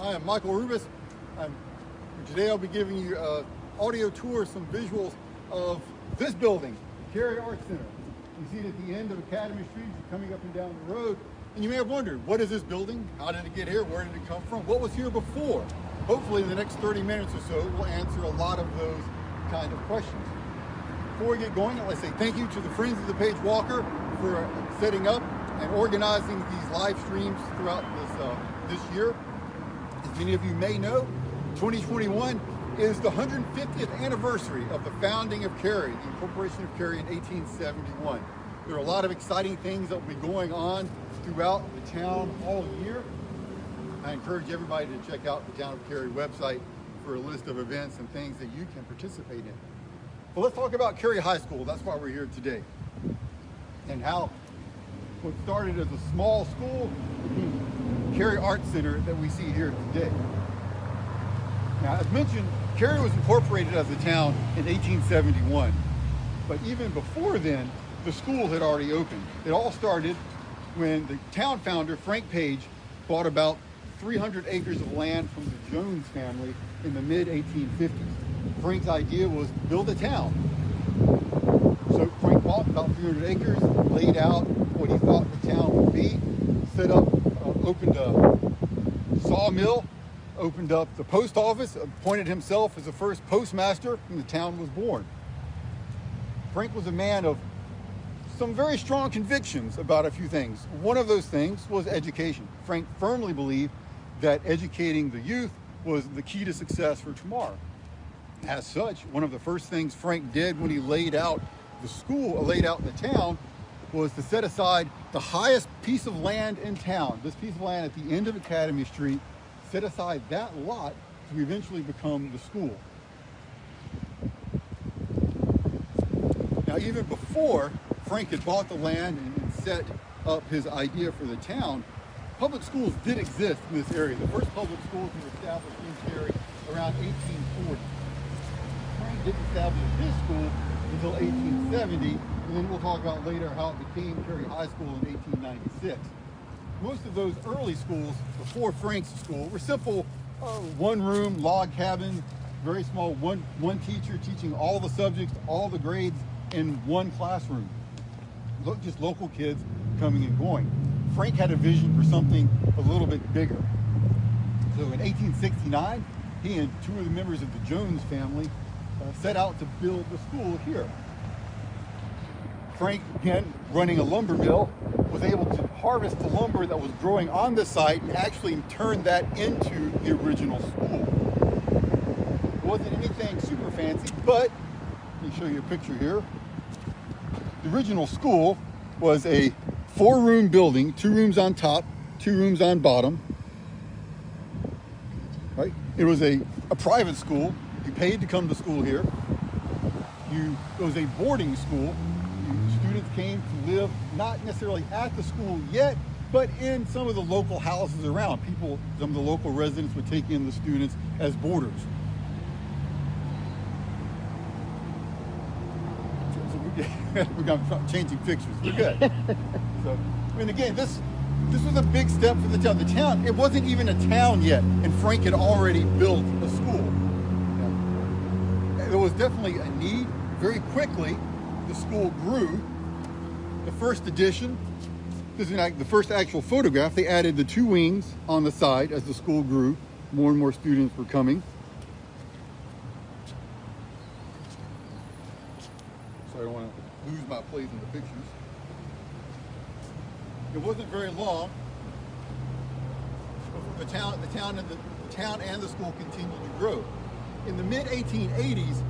I am Michael Rubis. Today I'll be giving you an audio tour, some visuals of this building, the Cary Arts Center. You see it at the end of Academy Street, you're coming up and down the road, and you may have wondered, what is this building? How did it get here? Where did it come from? What was here before? Hopefully in the next 30 minutes or so, we'll answer a lot of those kind of questions. Before we get going, I'd like to say thank you to the Friends of the Page Walker for setting up and organizing these live streams throughout this year. As many of you may know, 2021 is the 150th anniversary of the founding of Cary, the incorporation of Cary in 1871. There are a lot of exciting things that will be going on throughout the town all year. I encourage everybody to check out the Town of Cary website for a list of events and things that you can participate in. But let's talk about Cary High School. That's why we're here today. And how what started as a small school, Cary Arts Center that we see here today. Now, as mentioned, Cary was incorporated as a town in 1871. But even before then, the school had already opened. It all started when the town founder, Frank Page, bought about 300 acres of land from the Jones family in the mid-1850s. Frank's idea was to build a town. So Frank bought about 300 acres, laid out what he thought the town would be, set up, opened a sawmill, opened up the post office, appointed himself as the first postmaster, and the town was born. Frank was a man of some very strong convictions about a few things. One of those things was education. Frank firmly believed that educating the youth was the key to success for tomorrow. As such, one of the first things Frank did when he laid out the school, laid out the town, was to set aside the highest piece of land in town, this piece of land at the end of Academy Street, set aside that lot to eventually become the school. Now, even before Frank had bought the land and set up his idea for the town, public schools did exist in this area. The first public schools were established in Cary around 1840. Frank didn't establish his school until 1870, and then we'll talk about later how it became Cary High School in 1896. Most of those early schools before Frank's school were simple one-room log cabins, very small, one teacher teaching all the subjects, all the grades in one classroom. Just local kids coming and going. Frank had a vision for something a little bit bigger. So in 1869, he and two of the members of the Jones family set out to build the school here. Frank, again, running a lumber mill, was able to harvest the lumber that was growing on the site and actually turn that into the original school. It wasn't anything super fancy, but let me show you a picture here. The original school was a 4-room building, 2 rooms on top, 2 rooms on bottom. Right? It was a private school. You paid to come to school here. It was a boarding school. Students came to live not necessarily at the school yet, but in some of the local houses around. Some of the local residents would take in the students as boarders. We're changing pictures. We're good. So, I mean, again, this was a big step for the town. The town, it wasn't even a town yet, and Frank had already built a school. There was definitely a need. Very quickly, the school grew. The first edition, this is the first actual photograph. They added the 2 wings on the side as the school grew. More and more students were coming. So I don't want to lose my place in the pictures. It wasn't very long before the town and the school continued to grow. In the mid-1880s,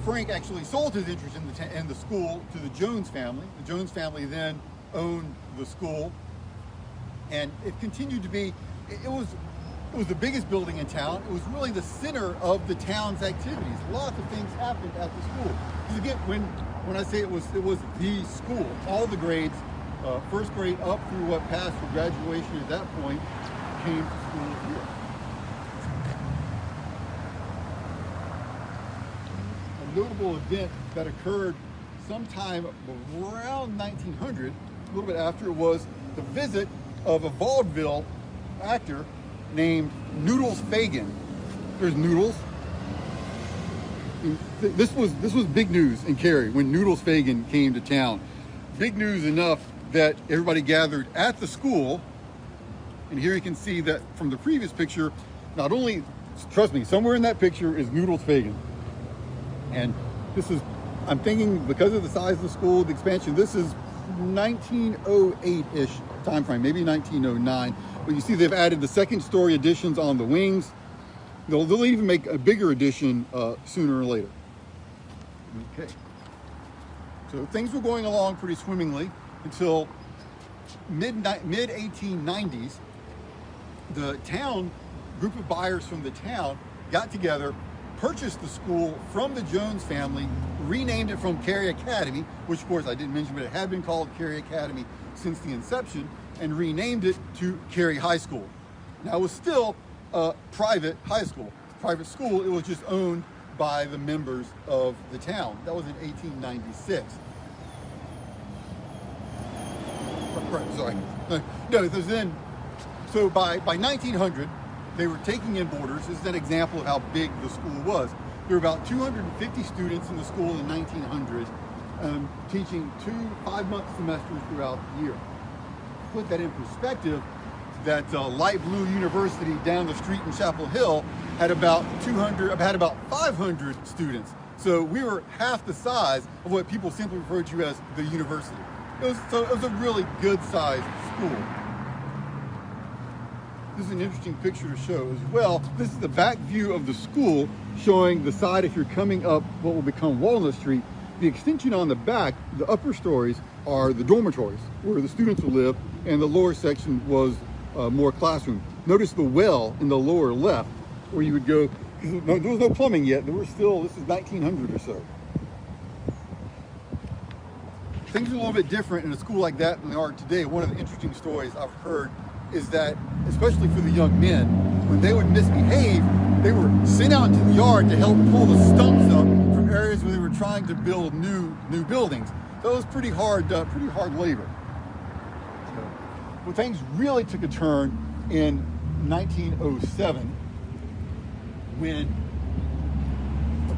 Frank actually sold his interest in the school to the Jones family. The Jones family then owned the school, and it continued to be. It was the biggest building in town. It was really the center of the town's activities. Lots of things happened at the school. Because again, when I say it was the school, all the grades, first grade up through what passed for graduation at that point, came to school here. A notable event that occurred sometime around 1900, a little bit after, was the visit of a vaudeville actor named Noodles Fagan. There's Noodles. This was big news in Cary when Noodles Fagan came to town. Big news enough that everybody gathered at the school. And here you can see that from the previous picture, not only, trust me, somewhere in that picture is Noodles Fagan. And this is, I'm thinking because of the size of the school, the expansion, this is 1908-ish time frame, maybe 1909. But you see they've added the second story additions on the wings. They'll even make a bigger addition sooner or later. Okay. So things were going along pretty swimmingly until mid-1890s. The town, group of buyers from the town got together, purchased the school from the Jones family, renamed it from Cary Academy, which of course I didn't mention, but it had been called Cary Academy since the inception, and renamed it to Cary High School. Now it was still a private high school, private school. It was just owned by the members of the town. That was in 1896. Right, sorry. No, it was then. So by 1900, they were taking in boarders. This is an example of how big the school was. There were about 250 students in the school in 1900, teaching 2 5-month semesters throughout the year. Put that in perspective, that light blue university down the street in Chapel Hill had about 500 students. So we were half the size of what people simply refer to as the university. It was a really good sized school. This is an interesting picture to show as well. This is the back view of the school, showing the side if you're coming up what will become Walnut Street. The extension on the back, the upper stories, are the dormitories where the students will live, and the lower section was more classroom. Notice the well in the lower left where you would go, there was no plumbing yet. There were still, this is 1900 or so. Things are a little bit different in a school like that than they are today. One of the interesting stories I've heard is that, especially for the young men, when they would misbehave, they were sent out into the yard to help pull the stumps up from areas where they were trying to build new buildings. So it was pretty hard labor. Well, things really took a turn in 1907 when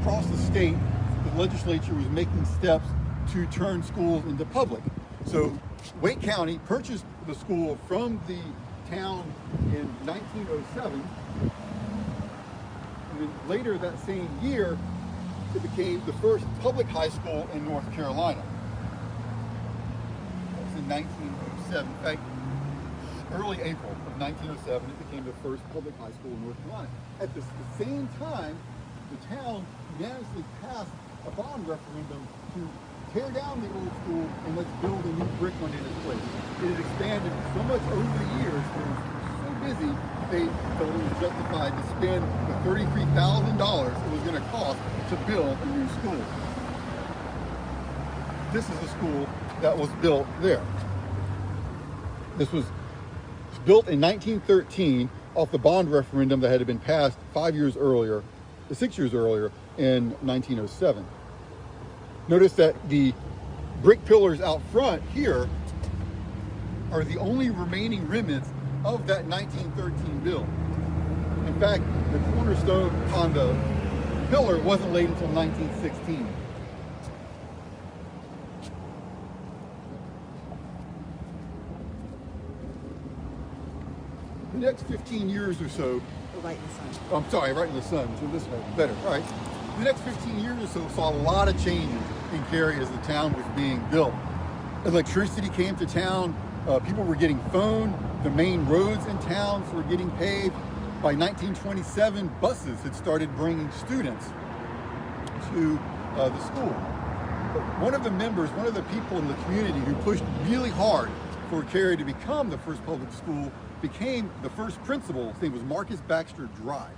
across the state, the legislature was making steps to turn schools into public. So Wake County purchased the school from the town in 1907, and then later that same year, it became the first public high school in North Carolina. That was in 1907. In fact, early April of 1907, it became the first public high school in North Carolina. At the same time, the town unanimously passed a bond referendum to tear down the old school and let's build a new brick one in its place. It had expanded so much over the years, it was so busy, they felt it was justified to spend the $33,000 it was going to cost to build a new school. This is the school that was built there. This was built in 1913 off the bond referendum that had been passed 6 years earlier in 1907. Notice that the brick pillars out front here are the only remaining remnants of that 1913 build. In fact, the cornerstone on the pillar wasn't laid until 1916. The next 15 years or so, right in the sun. I'm sorry, right in the sun, so this way, better, all right. The next 15 years or so saw a lot of changes in Cary as the town was being built. Electricity came to town, people were getting phone, the main roads in towns were getting paved. By 1927, buses had started bringing students to the school. But one of the people in the community who pushed really hard for Cary to become the first public school became the first principal. His name was Marcus Baxter Dry.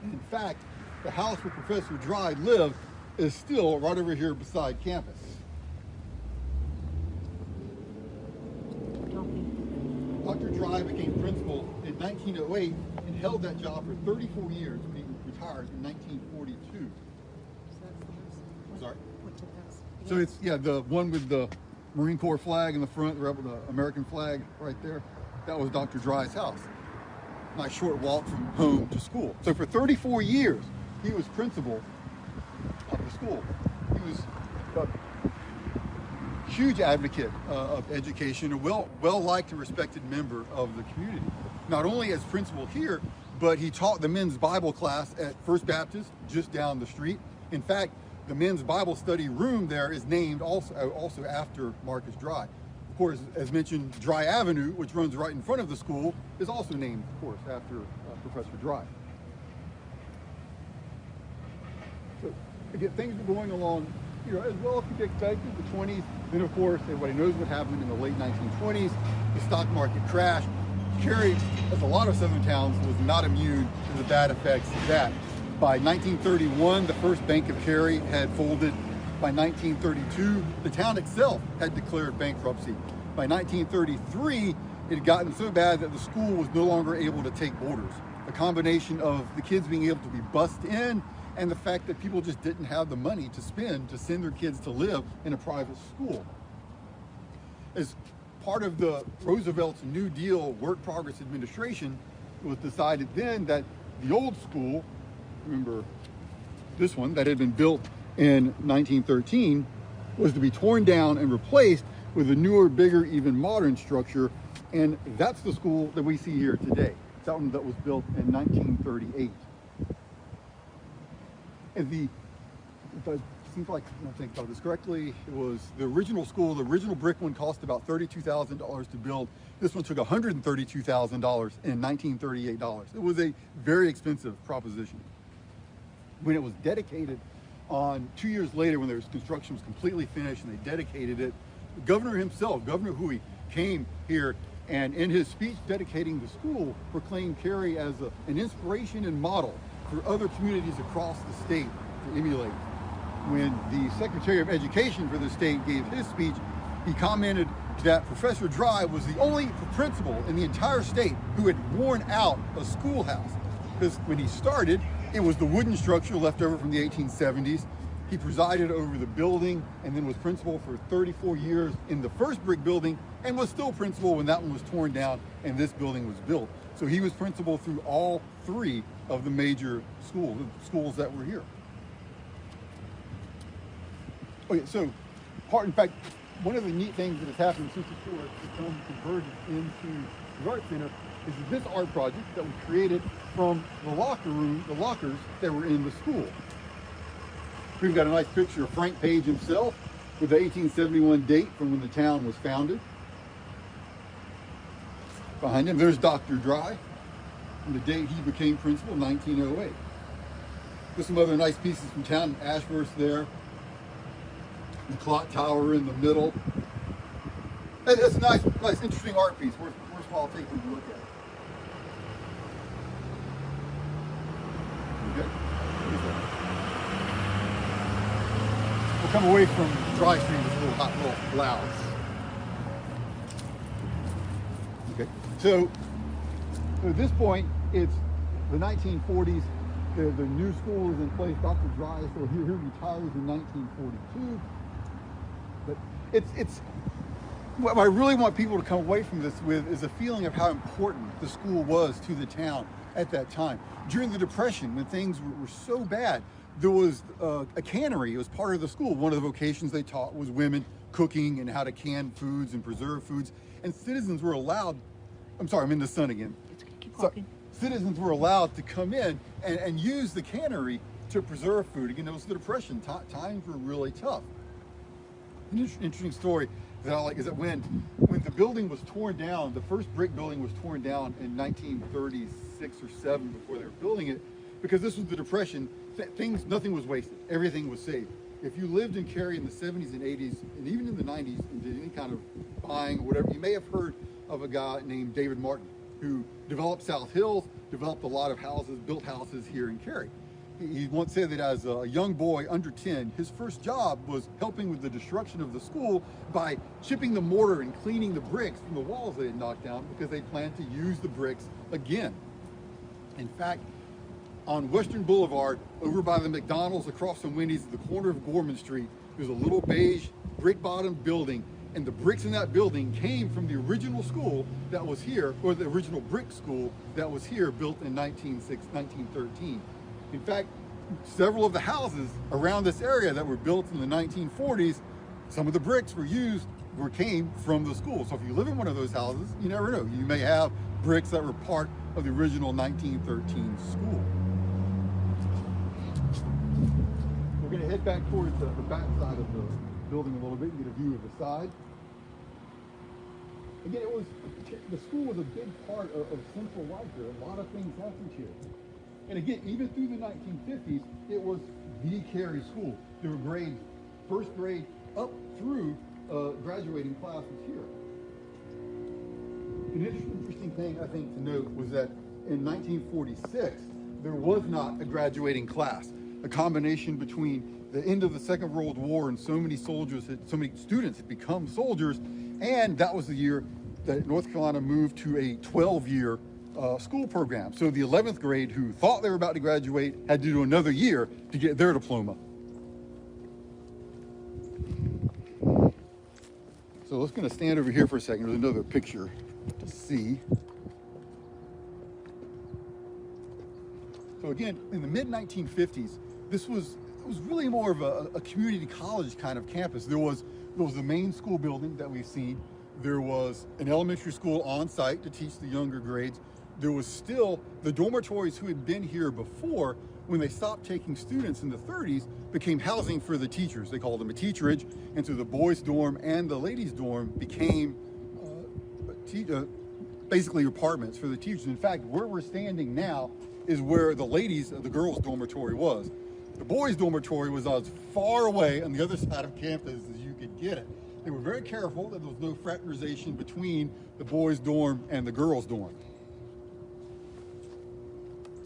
And in fact, the house where Professor Dry lived is still right over here beside campus. Dr. Dry became principal in 1908 and held that job for 34 years when he retired in 1942. So that's the house. Sorry? What's the house? So it's, yeah, the one with the Marine Corps flag in the front, the American flag right there. That was Dr. Dry's house. nice short walk from home to school. So for 34 years, he was principal of the school. He was a huge advocate of education, a well-liked and respected member of the community. Not only as principal here, but he taught the men's Bible class at First Baptist just down the street. In fact, the men's Bible study room there is named also after Marcus Dry. Of course, as mentioned, Dry Avenue, which runs right in front of the school, is also named, of course, after Professor Dry. So again, things were going along, as well as could be expected. The 20s, then of course, everybody knows what happened in the late 1920s. The stock market crashed. Cary, as a lot of southern towns, was not immune to the bad effects of that. By 1931, the first Bank of Cary had folded. By 1932, the town itself had declared bankruptcy. By 1933, it had gotten so bad that the school was no longer able to take boarders. A combination of the kids being able to be bussed in and the fact that people just didn't have the money to spend to send their kids to live in a private school. As part of the Roosevelt's New Deal Work Progress Administration, it was decided then that the old school, remember this one that had been built in 1913, was to be torn down and replaced with a newer, bigger, even modern structure. And that's the school that we see here today. It's that one that was built in 1938. And it seems like, I think about this correctly, it was the original school, the original brick one cost about $32,000 to build. This one took $132,000 in 1938 dollars. It was a very expensive proposition. When it was dedicated on 2 years later, when their construction was completely finished and they dedicated it, the governor himself, Governor Huey, came here and in his speech dedicating the school proclaimed Cary as an inspiration and model for other communities across the state to emulate. When the Secretary of Education for the state gave his speech, he commented that Professor Dry was the only principal in the entire state who had worn out a schoolhouse. Because when he started, it was the wooden structure left over from the 1870s. He presided over the building and then was principal for 34 years in the first brick building and was still principal when that one was torn down and this building was built. So he was principal through all three of the major schools that were here. Okay, so in fact, one of the neat things that has happened since the school has become converted into the art center is this art project that was created from the lockers that were in the school. We've got a nice picture of Frank Page himself with the 1871 date from when the town was founded. Behind him, there's Dr. Dry, and the date he became principal, 1908. There's some other nice pieces from town, Ashworth there, the clock tower in the middle. That's a nice, interesting art piece. Worthwhile taking a look at. Okay. We'll come away from Dry Street with a little loud. Okay. So at this point, it's the 1940s. The new school is in place. Dr. Dry, so he retires in 1942. But it's what I really want people to come away from this with is a feeling of how important the school was to the town at that time. During the Depression, when things were so bad, there was a cannery. It was part of the school. One of the vocations they taught was women cooking and how to can foods and preserve foods. And citizens were allowed, I'm sorry, I'm in the sun again. Keep walking. Citizens were allowed to come in and use the cannery to preserve food. Again, it was the Depression. Times were really tough. An interesting story that I like is that when the building was torn down, the first brick building was torn down in 1936 or 7 before they were building it, because this was the Depression. Nothing was wasted. Everything was saved. If you lived in Cary in the 70s and 80s, and even in the 90s, and did any kind of buying or whatever, you may have heard of a guy named David Martin, who developed South Hills, developed a lot of houses, built houses here in Cary. He once said that as a young boy under 10, his first job was helping with the destruction of the school by chipping the mortar and cleaning the bricks from the walls they had knocked down because they planned to use the bricks again. In fact, on Western Boulevard, over by the McDonald's across from Wendy's at the corner of Gorman Street, there's a little beige brick-bottom building, And the bricks in that building came from the original school that was here, or the original brick school that was here, built in 1913. In fact, several of the houses around this area that were built in the 1940s, some of the bricks came from the school. So if you live in one of those houses, you never know. You may have bricks that were part of the original 1913 school. We're going to head back towards the back side of the building a little bit and get a view of the side. Again, the school was a big part of central life here. A lot of things happened here. And again, even through the 1950s, it was the Cary School. There were grades, first grade up through graduating classes here. An interesting thing, I think, to note was that in 1946, there was not a graduating class. A combination between the end of the Second World War and so many students had become soldiers, and that was the year that North Carolina moved to a 12-year school program. So the 11th grade, who thought they were about to graduate, had to do another year to get their diploma. So let's going to stand over here for a second. There's another picture to see. So again, in the mid-1950s, it was really more of a community college kind of campus. There was the main school building that we've seen. There was an elementary school on site to teach the younger grades. There was still the dormitories who had been here before, when they stopped taking students in the 30s, became housing for the teachers. They called them a teacherage. And so the boys' dorm and the ladies' dorm became basically apartments for the teachers. In fact, where we're standing now is where the girls' dormitory was. The boys' dormitory was as far away on the other side of campus as you could get it. They were very careful that there was no fraternization between the boys' dorm and the girls' dorm.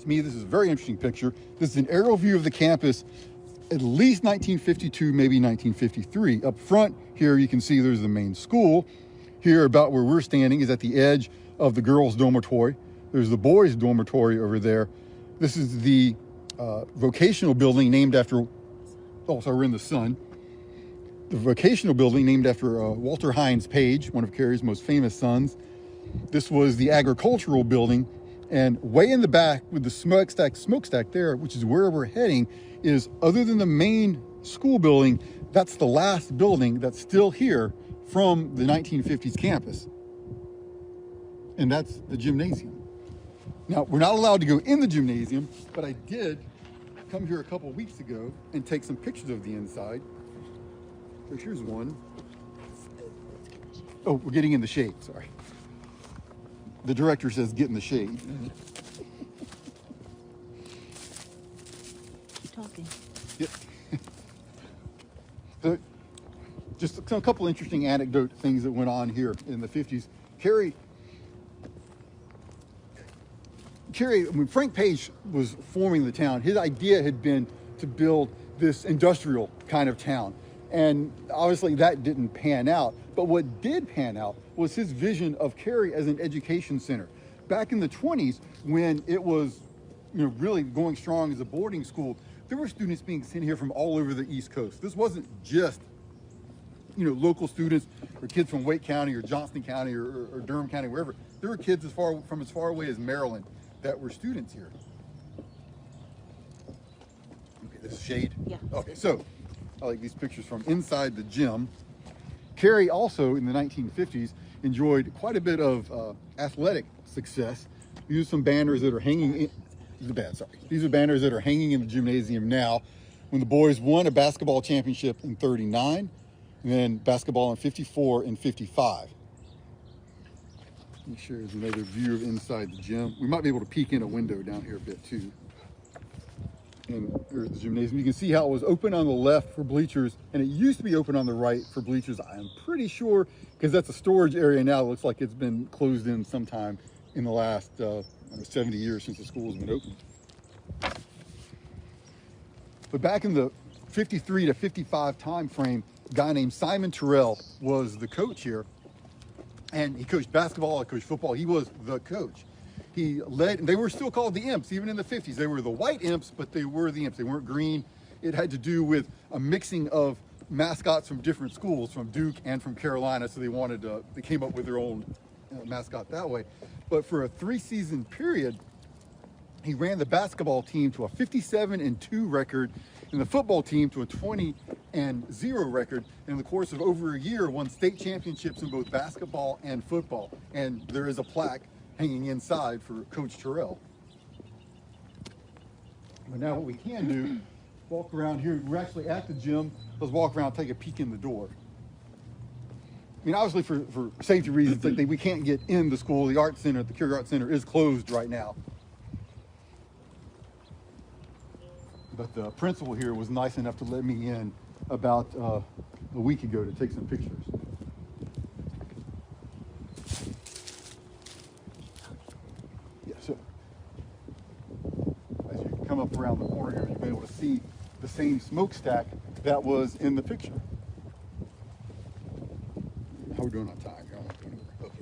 To me, this is a very interesting picture. This is an aerial view of the campus, at least 1952, maybe 1953. Up front here, you can see there's the main school. Here, about where we're standing, is at the edge of the girls' dormitory. There's the boys' dormitory over there. This is the vocational building named after, oh, sorry, we're in the sun. The vocational building named after Walter Hines Page, one of Cary's most famous sons. This was the agricultural building. And way in the back with the smokestack there, which is where we're heading, is, other than the main school building, that's the last building that's still here from the 1950s campus. And that's the gymnasium. Now, we're not allowed to go in the gymnasium, but I did come here a couple of weeks ago and take some pictures of the inside. So here's one. Oh, we're getting in the shade, sorry. The director says get in the shade. Keep talking. Yep. So, just a couple interesting anecdote things that went on here in the 50s. Cary, when Frank Page was forming the town, his idea had been to build this industrial kind of town. And obviously that didn't pan out. But what did pan out was his vision of Cary as an education center. Back in the 20s, when it was really going strong as a boarding school, there were students being sent here from all over the East Coast. This wasn't just local students or kids from Wake County or Johnston County or Durham County, wherever. There were kids from as far away as Maryland that were students here. Okay, this is shade? Yeah. Okay, so I like these pictures from inside the gym. Cary also, in the 1950s, enjoyed quite a bit of athletic success. These are some banners that are hanging in, These are banners that are hanging in the gymnasium now. When the boys won a basketball championship in '39, and then basketball in '54 and '55. Let me share another view of inside the gym. We might be able to peek in a window down here a bit too. And there's the gymnasium. You can see how it was open on the left for bleachers, and it used to be open on the right for bleachers. I'm pretty sure, because that's a storage area now. It looks like it's been closed in sometime in the last 70 years since the school has been open. But back in the 53 to 55 time frame, a guy named Simon Terrell was the coach here. And he coached basketball, he coached football. He was the coach. He led, they were still called the Imps, even in the 50s. They were the white Imps, but they were the Imps. They weren't green. It had to do with a mixing of mascots from different schools, from Duke and from Carolina, so they came up with their own mascot that way. But for a 3-season period, he ran the basketball team to a 57-2 record, and the football team to a 20-0 record. And in the course of over a year, won state championships in both basketball and football. And there is a plaque hanging inside for Coach Terrell. But now what we can do, walk around here. We're actually at the gym. Let's walk around, take a peek in the door. I mean, obviously for safety reasons, like we can't get in the school. The art center, the Cary Art Center, is closed right now. But the principal here was nice enough to let me in about a week ago to take some pictures. Yeah, so as you come up around the corner here, you'll be able to see the same smokestack that was in the picture. How are we doing on time? Okay.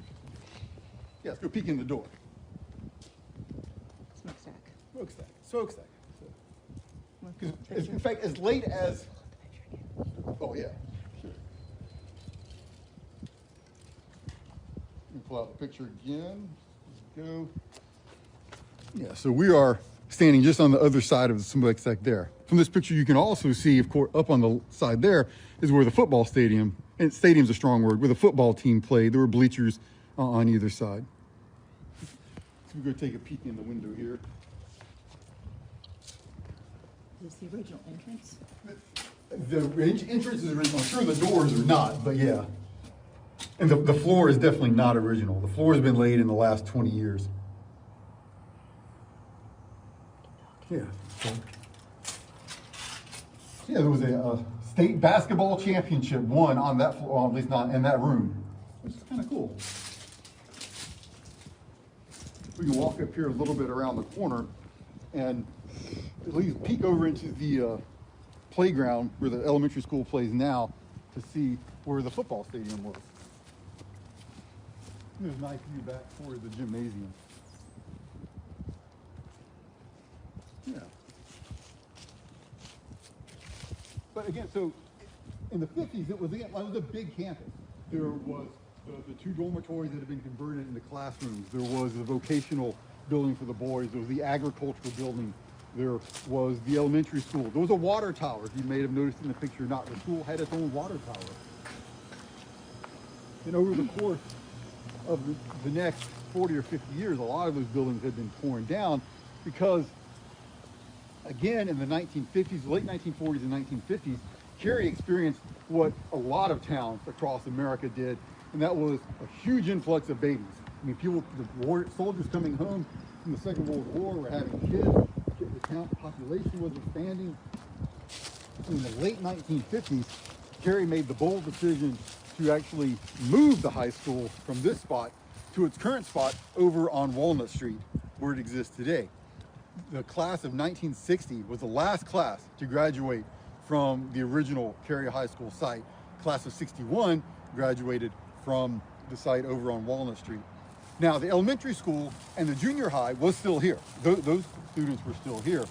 Yeah, let's go peek in the door. Smokestack. Smokestack. In fact, as late as, oh yeah, sure. Let me pull out the picture again. Let's go. Yeah, so we are standing just on the other side of the smokestack there. From this picture, you can also see, of course, up on the side there is where the football stadium, and stadium's a strong word, where the football team played. There were bleachers on either side. So we go take a peek in the window here. Is the original entrance? The entrance is original. I'm sure the doors are not, but yeah. And the floor is definitely not original. The floor has been laid in the last 20 years. Yeah. Yeah, there was a state basketball championship won on that floor, or at least not in that room, which is kind of cool. We can walk up here a little bit around the corner and at least peek over into the playground where the elementary school plays now to see where the football stadium was. There's a nice view back for the gymnasium. Yeah. But again, so in the 50s, it was a big campus. There was the 2 dormitories that had been converted into classrooms. There was the vocational building for the boys. There was the agricultural building. There was the elementary school. There was a water tower, if you may have noticed in the picture or not. The school had its own water tower. And over the course of the next 40 or 50 years, a lot of those buildings had been torn down because, again, in the 1950s, late 1940s and 1950s, Cary experienced what a lot of towns across America did, and that was a huge influx of babies. I mean, the soldiers coming home from the Second World War were having kids. The population was expanding. In the late 1950s, Cary made the bold decision to actually move the high school from this spot to its current spot over on Walnut Street, where it exists today. The class of 1960 was the last class to graduate from the original Cary High School site. Class of 61 graduated from the site over on Walnut Street. Now, the elementary school and the junior high was still here. Those students were still here.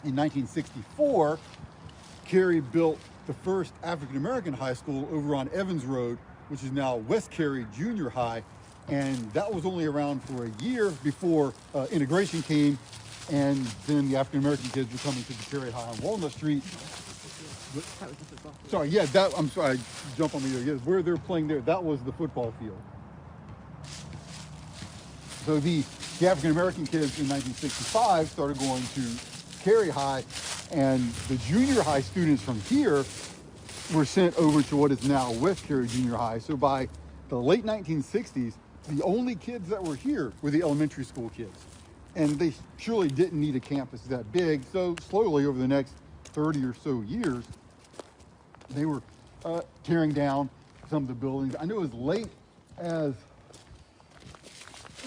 In 1964, Cary built the first African-American high school over on Evans Road, which is now West Cary Junior High. And that was only around for a year before integration came, and then the African-American kids were coming to the Cary High on Walnut Street. That was the football field. Sorry, yeah, I'm sorry, I jumped on me there. Yeah, where they're playing there, that was the football field. So the African-American kids in 1965 started going to Cary High, and the junior high students from here were sent over to what is now West Cary Junior High. So by the late 1960s, the only kids that were here were the elementary school kids. And they surely didn't need a campus that big. So slowly over the next 30 or so years, they were tearing down some of the buildings. I know as late as,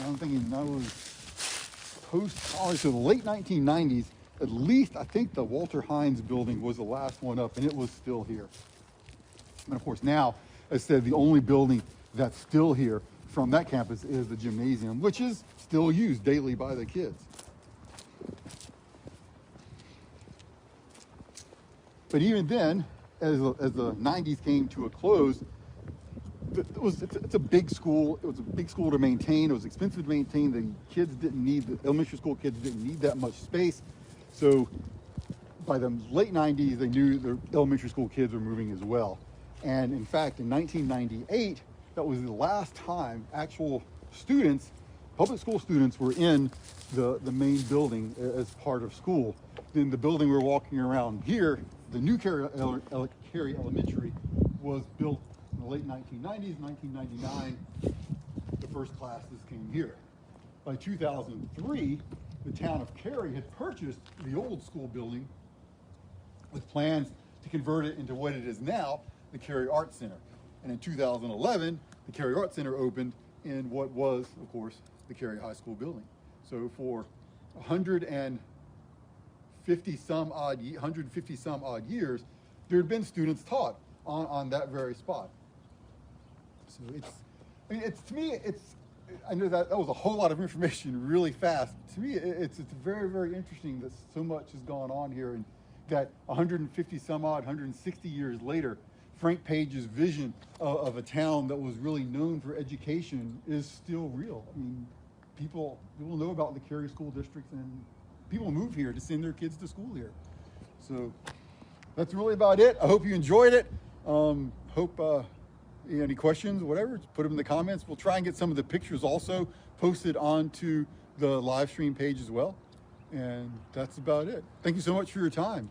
I'm thinking that was post-college, so the late 1990s, at least I think the Walter Hines building was the last one up, and it was still here. And of course now, as I said, the only building that's still here from that campus is the gymnasium, which is still used daily by the kids. But even then, as the 90s came to a close, it's a big school. It was a big school to maintain. It was expensive to maintain. The elementary school kids didn't need that much space. So by the late 90s, they knew the elementary school kids were moving as well. And in fact, in 1998, that was the last time actual students, public school students, were in the main building as part of school. Then the building we're walking around here, the new Cary Elementary, was built in the late 1990s, 1999. The first classes came here. By 2003, the town of Cary had purchased the old school building with plans to convert it into what it is now, the Cary Arts Center. And in 2011, the Cary Arts Center opened in what was, of course, the Cary High School building. So for 150 some odd years, there had been students taught on that very spot. So I know that was a whole lot of information really fast. To me, it's very, very interesting that so much has gone on here, and that 150 some odd, 160 years later, Frank Page's vision of a town that was really known for education is still real. I mean, people know about the Cary School District, and people move here to send their kids to school here. So that's really about it. I hope you enjoyed it. Any questions, whatever, just put them in the comments. We'll try and get some of the pictures also posted onto the live stream page as well. And that's about it. Thank you so much for your time.